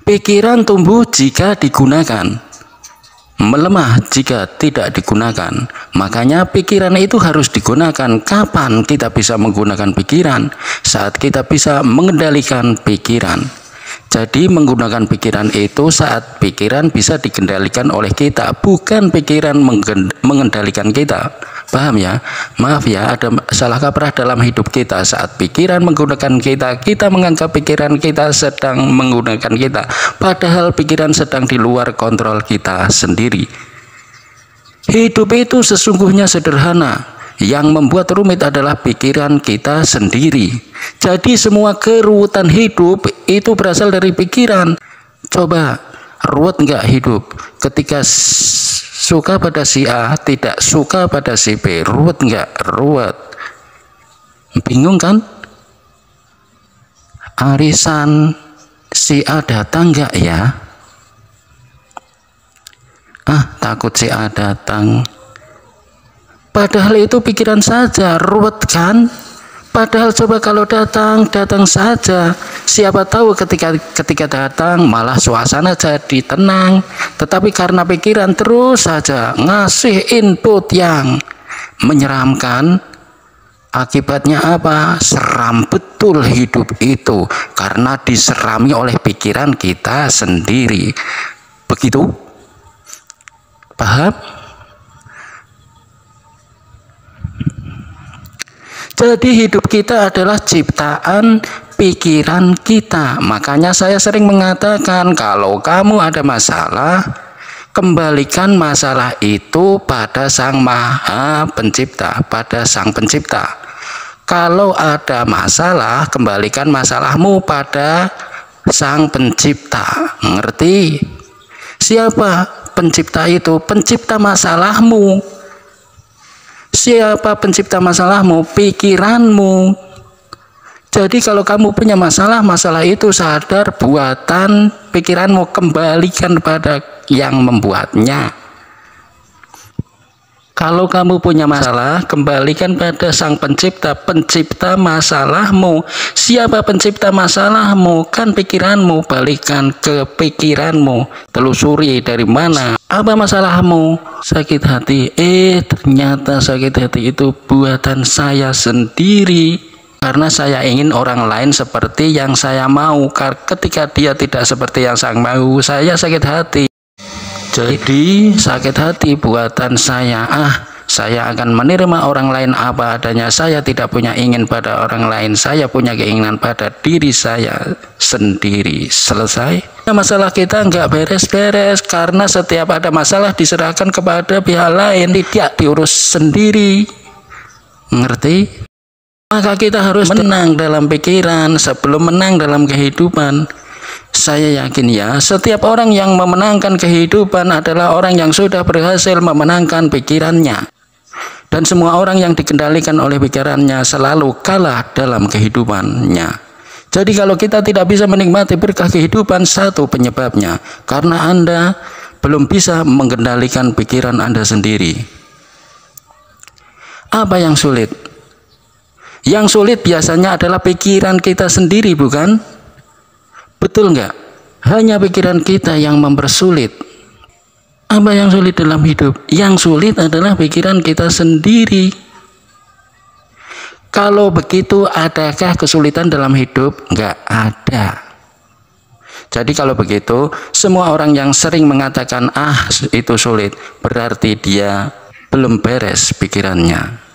Pikiran tumbuh jika digunakan, melemah jika tidak digunakan. Makanya pikiran itu harus digunakan. Kapan kita bisa menggunakan pikiran? Saat kita bisa mengendalikan pikiran. Jadi menggunakan pikiran itu saat pikiran bisa dikendalikan oleh kita, bukan pikiran mengendalikan kita. Paham ya? Maaf ya, ada salah kaprah dalam hidup kita. Saat pikiran menggunakan kita, kita menganggap pikiran kita sedang menggunakan kita, padahal pikiran sedang di luar kontrol kita sendiri. Hidup itu sesungguhnya sederhana. Yang membuat rumit adalah pikiran kita sendiri. Jadi semua keruwetan hidup itu berasal dari pikiran. Coba, ruwet nggak hidup? Ketika suka pada si A, tidak suka pada si B, ruwet nggak? Ruwet. Bingung kan? Arisan si A datang nggak ya? Takut si A datang. Padahal itu pikiran saja, ruwet kan? Padahal coba kalau datang saja. Siapa tahu ketika datang malah suasana jadi tenang. Tetapi karena pikiran terus saja ngasih input yang menyeramkan, akibatnya apa? Seram betul hidup itu karena diserami oleh pikiran kita sendiri. Begitu? Paham? Jadi hidup kita adalah ciptaan pikiran kita. Makanya saya sering mengatakan, kalau kamu ada masalah, kembalikan masalah itu pada Sang Maha Pencipta, pada Sang Pencipta. Kalau ada masalah, kembalikan masalahmu pada Sang Pencipta. Ngerti? Siapa pencipta itu? Pencipta masalahmu. Siapa pencipta masalahmu? Pikiranmu. Jadi kalau kamu punya masalah, masalah itu sadar buatan pikiranmu, kembalikan pada yang membuatnya. Kalau kamu punya masalah, kembalikan pada Sang Pencipta, pencipta masalahmu. Siapa pencipta masalahmu? Kan pikiranmu, balikan ke pikiranmu. Telusuri dari mana. Apa masalahmu? Sakit hati. Ternyata sakit hati itu buatan saya sendiri. Karena saya ingin orang lain seperti yang saya mau. Ketika dia tidak seperti yang saya mau, saya sakit hati. Jadi sakit hati buatan saya. Saya akan menerima orang lain apa adanya. Saya tidak punya ingin pada orang lain. Saya punya keinginan pada diri saya sendiri. Selesai. Masalah kita nggak beres-beres karena setiap ada masalah diserahkan kepada pihak lain, tidak diurus sendiri. Ngerti? Maka kita harus menang dalam pikiran sebelum menang dalam kehidupan. Saya yakin ya, setiap orang yang memenangkan kehidupan adalah orang yang sudah berhasil memenangkan pikirannya. Dan semua orang yang dikendalikan oleh pikirannya selalu kalah dalam kehidupannya. Jadi kalau kita tidak bisa menikmati berkah kehidupan, satu penyebabnya karena Anda belum bisa mengendalikan pikiran Anda sendiri. Apa yang sulit? Yang sulit biasanya adalah pikiran kita sendiri, bukan? Betul nggak? Hanya pikiran kita yang mempersulit. Apa yang sulit dalam hidup? Yang sulit adalah pikiran kita sendiri. Kalau begitu, adakah kesulitan dalam hidup? Nggak ada. Jadi kalau begitu, semua orang yang sering mengatakan itu sulit, berarti dia belum beres pikirannya.